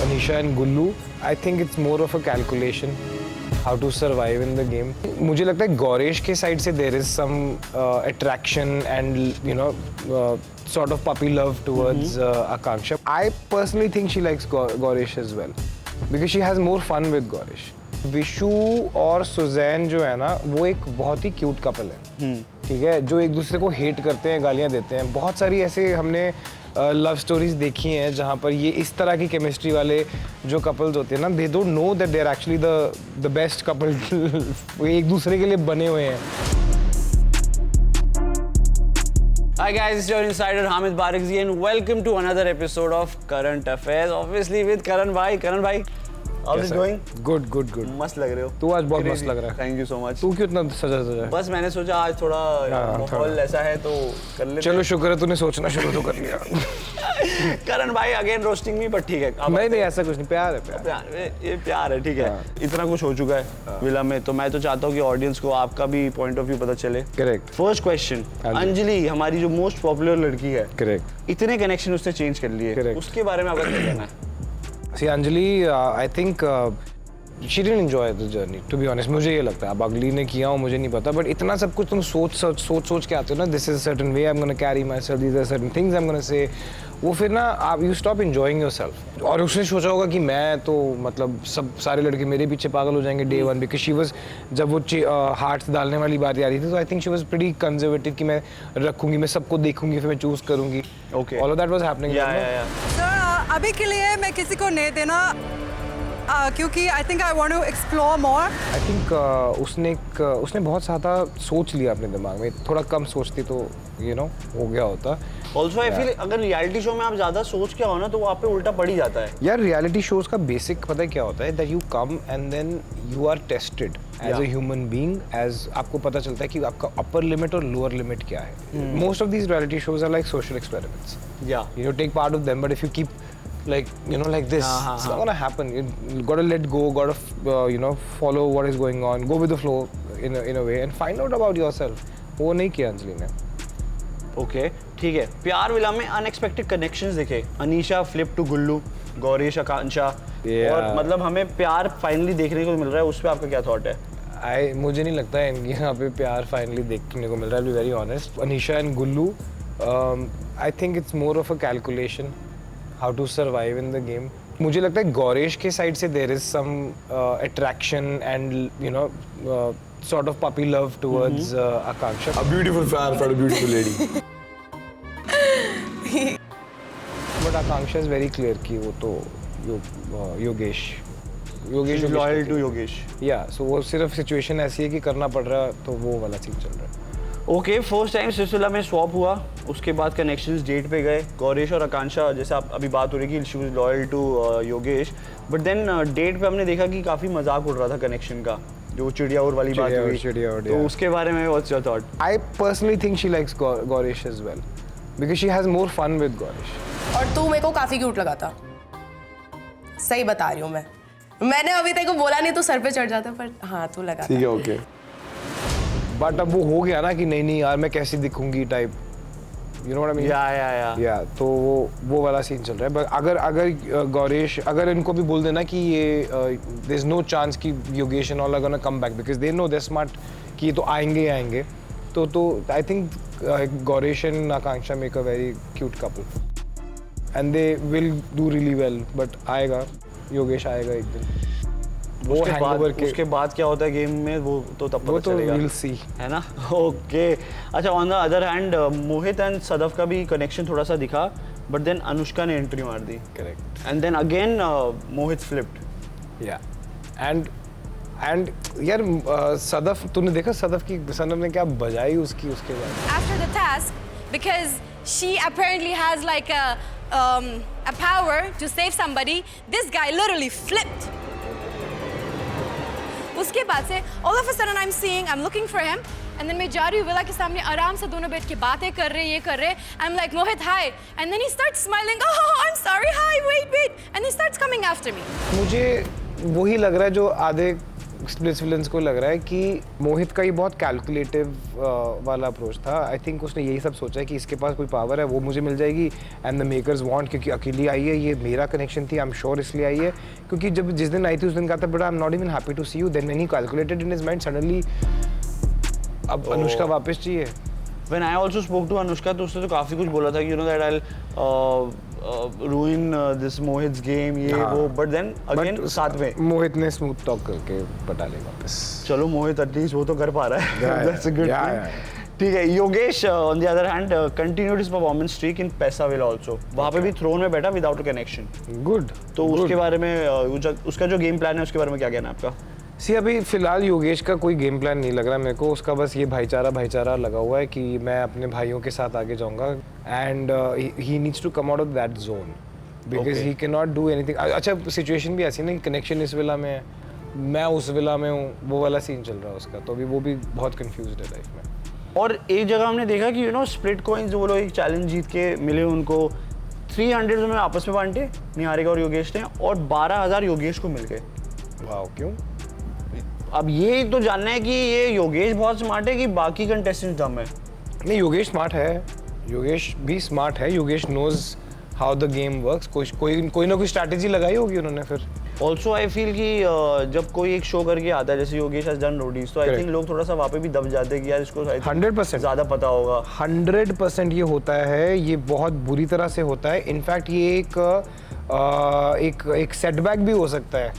Anisha and Gullu, I think it's more of a calculation how to survive in the game. मुझे लगता है गौरेश के side से there is some attraction and sort of puppy love towards Akanksha. I personally think she likes Gauresh as well because she has more fun with Gauresh. Vishu और Suzanne जो है ना वो एक बहुत ही क्यूट कपल है, ठीक है, जो एक दूसरे को हेट करते हैं, गालियाँ देते हैं। बहुत सारी ऐसे हमने लव स्टोरीज देखी हैं जहाँ पर ये इस तरह की केमिस्ट्री वाले जो कपल्स होते हैं ना, they don't know that they are actually the best couple. वो एक दूसरे के लिए बने हुए हैं। Hi guys, it's your insider Hamid Barakzi and welcome to another episode of Current Affairs. Obviously with Karan bhai. Karan bhai, how's it going? Good, good, good. मस्त लग रहे हो। तू आज बहुत मस्त लग रहा है। Thank you so much. तू क्यों इतना सजा है? बस मैंने सोचा आज थोड़ा माहौल ऐसा है तो कर लेते। चलो शुक्र है तूने सोचना शुरू तो कर लिया। करण भाई अगेन रोस्टिंग मी, बट ठीक है। नहीं ऐसा कुछ नहीं, प्यार है प्यार, ये प्यार है, ठीक है। इतना कुछ हो चुका है विला में, तो मैं तो चाहता हूँ कि ऑडियंस को आपका भी पॉइंट ऑफ व्यू पता चले। करेक्ट। फर्स्ट क्वेश्चन, अंजलि हमारी जो मोस्ट पॉपुलर लड़की है, करेक्ट, इतने कनेक्शन उसने चेंज कर लिए, उसके बारे में आपका क्या कहना है? See Anjali, I think she didn't enjoy the journey, to be honest. मुझे ये लगता है, अब अगली ने किया हो मुझे नहीं पता, बट इतना सब कुछ तुम सोच के आते हो ना, this is a certain way I'm gonna carry myself, these are certain things I'm gonna say, वो फिर ना आप you stop enjoying yourself। और उसने सोचा होगा कि मैं तो मतलब सब सारे लड़के मेरे पीछे पागल हो जाएंगे day one, because she was, जब वो हार्ट्स डालने वाली बात आ रही थी, तो I think she was pretty conservative कि मैं रखूंगी, मैं सबको देखूंगी, फिर मैं चूज करूंगी। Okay. All of that was happening। Sir अभी के लिए मैं किसी को नहीं देना, क्योंकि I think I want to explore more. I think उसने बहुत ज़्यादा सोच लिया अपने दिमाग में, थोड़ा कम सोचती तो हो गया होता। ऑल्सो आई फील अगर रियलिटी शो में आप ज़्यादा सोच के आओ ना तो वो आप पे उल्टा पड़ ही जाता है। यार रियलिटी शोज का बेसिक पता है क्या होता है, that you come and then you are tested as a human being, as आपको पता चलता है कि आपका अपर लिमिट और लोअर लिमिट क्या है। Most of these reality shows are like social experiments, you take part of them, but if you keep like like this, it's not gonna happen. You gotta let go, gotta follow what is going on, go with the flow in a way and find out about yourself. वो नहीं किया अंजलि ने। Okay ठीक है। प्यार villa में unexpected connections दिखे, Anisha flip to गुल्लू, गौरेश आकांक्षा, और मतलब हमें प्यार फाइनली देखने को मिल रहा है, उस पर आपका क्या थॉट है? मुझे नहीं लगता है इनकी यहाँ पे प्यार फाइनली देखने को मिल रहा है, be very honest. Anisha and Gullu, I think it's more of a calculation how to survive in the game. मुझे लगता है गौरेश के साइड से there is some attraction and sort of puppy love towards Akanksha. A beautiful fan for a beautiful lady. But Akanksha is very clear कि वो तो Yogesh loyal to Yogesh. Yeah, so वो सिर्फ situation ऐसी है कि करना पड़ रहा, तो वो वाला सीन चल रहा है। ओके, फर्स्ट टाइम सिलसिला में स्वैप हुआ, उसके बाद कनेक्शंस डेट पे गए। गौरेश और आकांक्षा, जैसे आप अभी बात हो रही कि she was loyal to Yogesh, but then date पे हमने देखा कि काफ़ी मजाक उड़ रहा था कनेक्शन का, जो चिड़िया उड़ वाली बात हुई, तो उसके बारे में what's your thought? I personally think she likes Gauresh as well because she has more fun with Gauresh. और तू मेरे को काफ़ी क्यूट लगा था, सही बता रही हूँ मैंने अभी तेरे को बोला नहीं तो सर पे चढ़ जाता, पर हाँ तू लगा। ठीक है, ओके। बट अब वो हो गया ना कि नहीं यार मैं कैसी दिखूंगी type, you know what I mean. या तो वो वाला सीन चल रहा है। बट अगर गौरेश, अगर इनको भी बोल देना कि ये देयर इज नो चांस कि Yogesh and all are gonna come back because they know they smart कि ये तो आएंगे तो I think Gauresh and Akanksha make a very cute couple and they will do really well. But आएगा योगेश, आएगा एक दिन। उसके बाद क्या होता है गेम में वो तो तब पता चलेगा, we'll see, है ना। ओके अच्छा, on the other hand Mohit and Sadaf का भी कनेक्शन थोड़ा सा दिखा, बट देन अनुष्का ने एंट्री मार दी। Correct. And then again Mohit flipped. Yeah and यार सदफ, तूने देखा सदफ ने क्या बजाई उसके बाद? After the task, because she apparently has like a power to save somebody, this guy literally flipped. उसके बाद से all of a sudden I'm looking for him, and then मैं जा रही हूँ विला के सामने, आराम से दोनों बैठ के बातें कर रहे, ये कर रहे। I'm like Mohit, hi, and then he starts smiling. Oh, I'm sorry, hi, wait, and he starts coming after me. मुझे वही लग रहा है जो आधे स्प्लिट्स विलन्स को लग रहा है कि मोहित का ये बहुत कैलकुलेटिव वाला अप्रोच था। आई थिंक उसने यही सब सोचा है कि इसके पास कोई पावर है, वो मुझे मिल जाएगी, एंड द मेकर्स वांट, क्योंकि अकेली आई है, ये मेरा कनेक्शन थी, आई एम श्योर इसलिए आई है, क्योंकि जब जिस दिन आई थी उस दिन कहा था but I am not even happy to see you, then when he calculated in his mind suddenly अब अनुष्का वापस चाहिए। When I also spoke to Anushka, तो उसने तो काफी कुछ बोला था कि that I'll ruin this Mohit's game, ये वो, but then again साथ में मोहित ने स्मूथ टॉक करके पटा ले वापस। चलो मोहित एटलीस्ट वो तो कर पा रहा है। Yeah, That's a good yeah, thing. yeah. ठीक है, Yogesh on the other hand continued his performance streak in Paisaval also. वहाँ पे भी थ्रोन में बैठा without a connection. गुड। तो उसके बारे में उसका जो गेम प्लान है उसके बारे में क्या कहना है आपका? सी अभी फिलहाल योगेश का कोई गेम प्लान नहीं लग रहा मेरे को, उसका बस ये भाईचारा लगा हुआ है कि मैं अपने भाइयों के साथ आगे जाऊंगा, and he needs to come out of that zone because he can not do anything. अच्छा सिचुएशन भी ऐसी ना, कनेक्शन इस विला में है, मैं उस विला में हूँ, वो वाला सीन चल रहा है उसका, तो अभी वो भी बहुत कंफ्यूज्ड है लाइफ में। और एक जगह हमने देखा कि स्प्लिट कॉइन्स वो लोग एक चैलेंज जीत के मिले उनको, 300 उन्होंने आपस में बांटे निहारिका और योगेश ने, और 12,000 योगेश को मिल गए। वाह, क्यों? अब ये तो जानना है कि ये योगेश बहुत स्मार्ट है कि बाकी कंटेस्टेंट डम है। नहीं, योगेश स्मार्ट है, योगेश भी स्मार्ट है, Yogesh knows how the game works, कोई ना कोई स्ट्रैटेजी लगाई होगी उन्होंने फिर। ऑल्सो आई फील कि जब कोई एक शो करके आता है जैसे योगेश हैज डन रोडीज, तो आई थिंक लोग थोड़ा सा वहाँ पे भी दब जाते हैं कि यार इसको 100% ज़्यादा पता होगा। 100% ये होता है, ये बहुत बुरी तरह से होता है। इनफैक्ट ये एक सेटबैक भी हो सकता है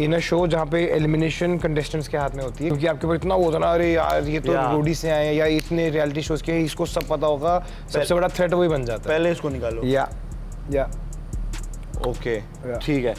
इन अ शो जहाँ पे एलिमिनेशन कंटेस्टेंट्स के हाथ में होती है, क्योंकि आपके पास इतना वो होता ना, अरे यार ये तो रोडी से आए हैं या इतने रियलिटी शोज के, इसको सब पता होगा, सबसे बड़ा थ्रेट वही बन जाता है। पहले इसको निकालो। या ओके, ठीक है।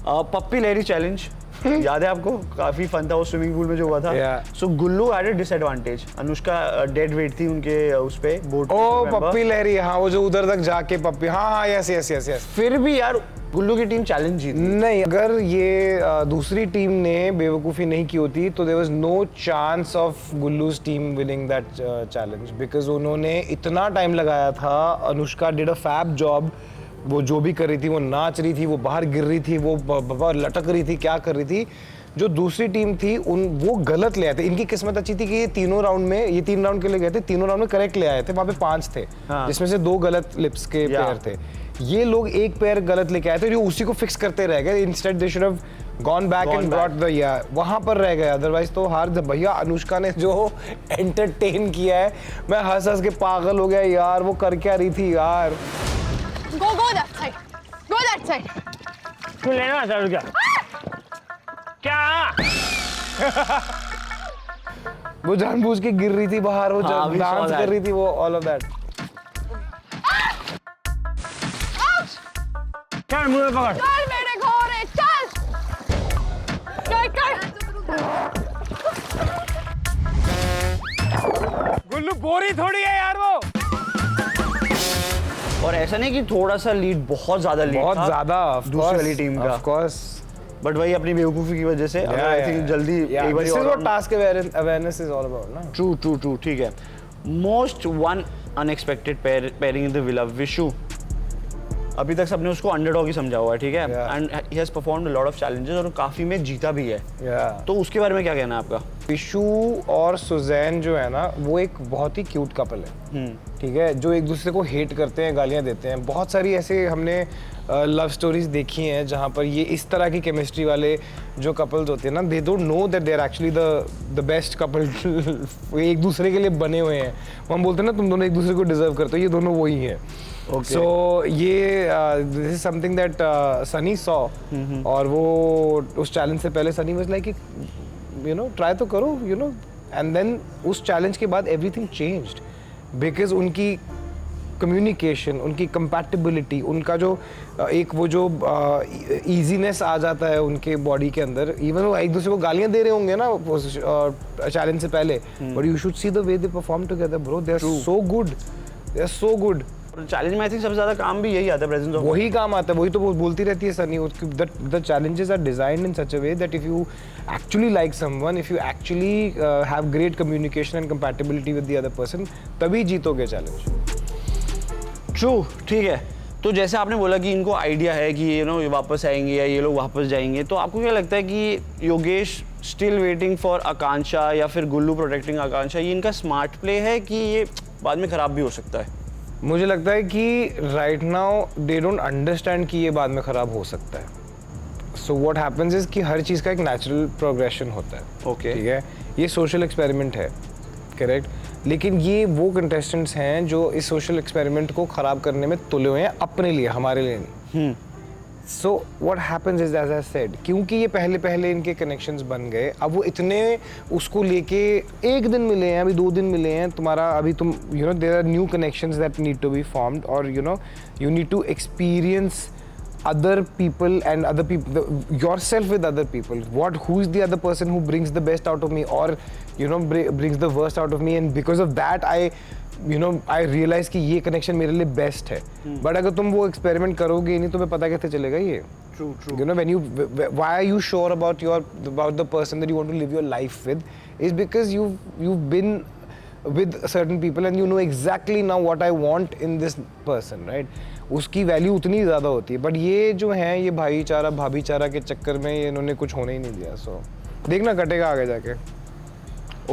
पप्पी लहरी चैलेंज याद है आपको? काफी फन था वो स्विमिंग पूल में जो हुआ था। So Gullu had a disadvantage, Anushka dead weight थी उनके उस पे बोट। ओ पप्पी लहरी, हाँ वो जो उधर तक जाके पप्पी, हाँ यस। फिर भी यार गुल्लू की टीम चैलेंज जीती। नहीं, अगर ये दूसरी टीम ने बेवकूफ़ी नहीं की होती तो there was no chance of Gullu's team winning that challenge, because उन्होंने इतना टाइम लगाया था। Anushka did a fab job, वो जो भी कर रही थी, वो नाच रही थी, वो बाहर गिर रही थी, वो लटक रही थी, क्या कर रही थी। जो दूसरी टीम थी वो गलत ले आए थे। इनकी किस्मत अच्छी थी कि ये 3 राउंड के लिए गए थे, 3 राउंड में करेक्ट ले आए थे, वहाँ पे 5 थे, जिसमें से 2 गलत लिप्स के पेयर थे। ये लोग एक पेयर गलत लेके आए थे, जो उसी को फिक्स करते रह गए। Instead they should have gone back and brought the, या वहां पर रह गए, अदरवाइज तो हार। भैया अनुष्का ने जो एंटरटेन किया है, मैं हंस के पागल हो गया यार, वो कर क्या रही थी यार। Go that side. Go that side. तू लेना चाहता क्या? वो जानबूझ के गिर रही थी बाहर, वो डांस कर रही थी, वो ऑल ऑफ दैट। चल मुझे पकड़। चल मेरे घोड़े चल। कर। गुल्लू बोरी थोड़ी है यार वो। और ऐसा नहीं कि थोड़ा सा लीड, बहुत ज्यादा लीड, बहुत ज्यादा दूसरी वाली टीम का, ऑफ कोर्स, बट वही अपनी बेवकूफी की वजह से आई थिंक जल्दी एक बार। This is what task awareness is all about ना। ट्रू, ठीक है। Most one unexpected pairing in the villa, Vishu. अभी तक सबने उसको अंडरडॉग ही समझा हुआ है, ठीक है, and he has performed a lot of challenges और काफी में जीता भी है। तो उसके बारे में क्या कहना है आपका? विशु और सुजैन जो है ना, वो एक बहुत ही क्यूट कपल है, ठीक है, जो एक दूसरे को हेट करते हैं, गालियां देते हैं। बहुत सारी ऐसे हमने लव स्टोरीज देखी हैं जहाँ पर ये इस तरह की केमिस्ट्री वाले जो कपल्स होते हैं ना, they don't know that they are actually the best couple. एक दूसरे के लिए बने हुए हैं। हम बोलते हैं ना, तुम दोनों एक दूसरे को डिजर्व करते हो, ये दोनों वही हैं। सो ये this is something that Sunny saw, और वो उस चैलेंज से पहले Sunny was like, you know try तो करो, यू नो, एंड देन उस चैलेंज के बाद एवरीथिंग चेंज्ड, बिकॉज उनकी कम्युनिकेशन, उनकी कंपैटिबिलिटी, उनका जो एक वो जो ईजीनेस आ जाता है उनके बॉडी के अंदर। इवन वो एक दूसरे को गालियां दे रहे होंगे ना चैलेंज से पहले, but you should see the way they perform together bro, they are so good, they are so good. Challenge में आई थिंक सबसे ज्यादा काम भी यही आता है, प्रेजेंस ऑफ, वही काम आता है, वही तो वो बोलती रहती है Sunny, the challenges are designed in such a way that if you actually like someone, if you actually have great communication and compatibility with the other person, तभी जीतोगे चैलेंज। ट्रू, ठीक है। तो जैसे आपने बोला कि इनको आइडिया है कि ये वापस आएंगे या ये लोग वापस जाएंगे, तो आपको क्या लगता है कि योगेश स्टिल वेटिंग फॉर आकांक्षा या फिर गुल्लू प्रोटेक्टिंग आकांक्षा, ये इनका स्मार्ट प्ले है कि ये बाद में खराब भी हो सकता है? मुझे लगता है कि right now they don't understand कि ये बाद में ख़राब हो सकता है. सो व्हाट हैपेंस इज कि हर चीज़ का एक नेचुरल प्रोग्रेशन होता है. Okay. ठीक है, ये सोशल एक्सपेरिमेंट है, करेक्ट. लेकिन ये वो कंटेस्टेंट्स हैं जो इस सोशल एक्सपेरिमेंट को ख़राब करने में तुले हुए हैं, अपने लिए, हमारे लिए नहीं. So what happens is as I said, क्योंकि ये पहले इनके कनेक्शंस बन गए, अब वो इतने उसको लेके एक दिन मिले हैं, अभी 2 दिन मिले हैं, तुम्हारा अभी तुम you know there are new connections that need to be formed, और you know you need to experience other people and other people yourself with other people. Who is the other person who brings the best out of me, or you know brings the worst out of me, and because of that I realize कि ये connection मेरे लिए best है. But अगर तुम वो experiment करोगे नहीं, तुम्हें पता कैसे चलेगा ये? True. You know, why are you sure about the person that you want to live your life with? Is because you've been with certain people and you know exactly now what I want in this person, right? उसकी value उतनी ज़्यादा होती है. But ये जो हैं, ये भाईचारा भाभीचारा के चक्कर में ये इन्होंने कुछ होने ही नहीं दिया. सो देखना कटेगा आगे जाके.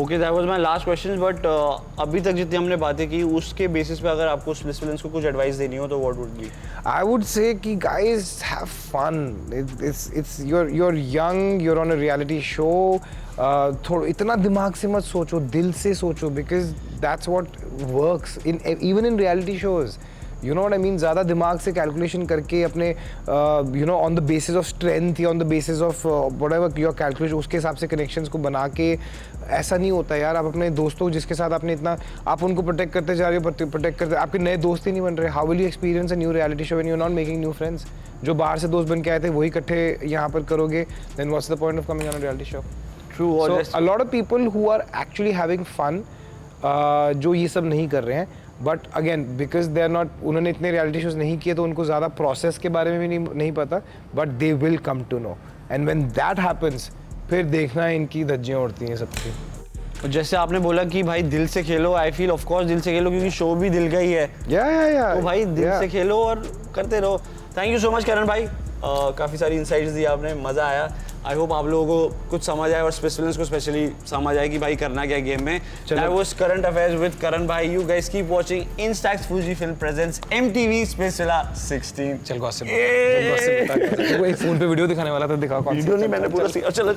Okay, that was my last question. But अभी तक जितनी हमने बातें की उसके बेसिस पे अगर आपको स्प्लिट्स विलेंस को कुछ एडवाइस देनी हो तो what would be? I would say कि guys have fun. It's you're young, you're on a reality show. थोड़ा इतना दिमाग से मत सोचो, दिल से सोचो, because that's what works even in reality shows. You know what I mean? ज़्यादा दिमाग से कैलकुलेशन करके अपने you know on the basis of strength या on the basis of whatever your calculation, उसके हिसाब से connections को बना के, ऐसा नहीं होता यार. आप अपने दोस्तों जिसके साथ आपने इतना, आप उनको प्रोटेक्ट करते जा रहे हो, प्रोटेक्ट करते, आपके नए दोस्त ही नहीं बन रहे. How will you experience a new reality show when you are not making new friends? जो बाहर से दोस्त बन के आए थे वही इकट्ठे यहाँ पर करोगे, then what's the point of coming on a reality show? True. So a lot of people who are actually having fun, जो ये सब नहीं कर रहे हैं, but again because they are not, उन्होंने इतने रियलिटी शोज नहीं किए तो उनको ज़्यादा प्रोसेस के बारे में भी नहीं पता. But they will come to know, and when that happens, फिर देखना इनकी धज्जियाँ उड़ती हैं सबकी. जैसे आपने बोला कि भाई दिल से खेलो, आई फील ऑफ कोर्स दिल से खेलो, क्योंकि शो भी दिल का ही है. या तो भाई दिल से खेलो और करते रहो. थैंक यू सो मच करण भाई, काफ़ी सारी इंसाइट्स दी आपने, मज़ा आया. आई होप आप लोगों को कुछ समझ आए और स्प्लिट्स विलेंस को स्पेशली समझ आए कि भाई करना क्या गेम में. That was current affairs with Karan भाई. You guys keep watching Instax Fujifilm presents MTV space villa 16. चल गॉसिप बता. फोन पे वीडियो दिखाने वाला था, दिखा कौन सी? वीडियो नहीं, मैंने पूरा चलो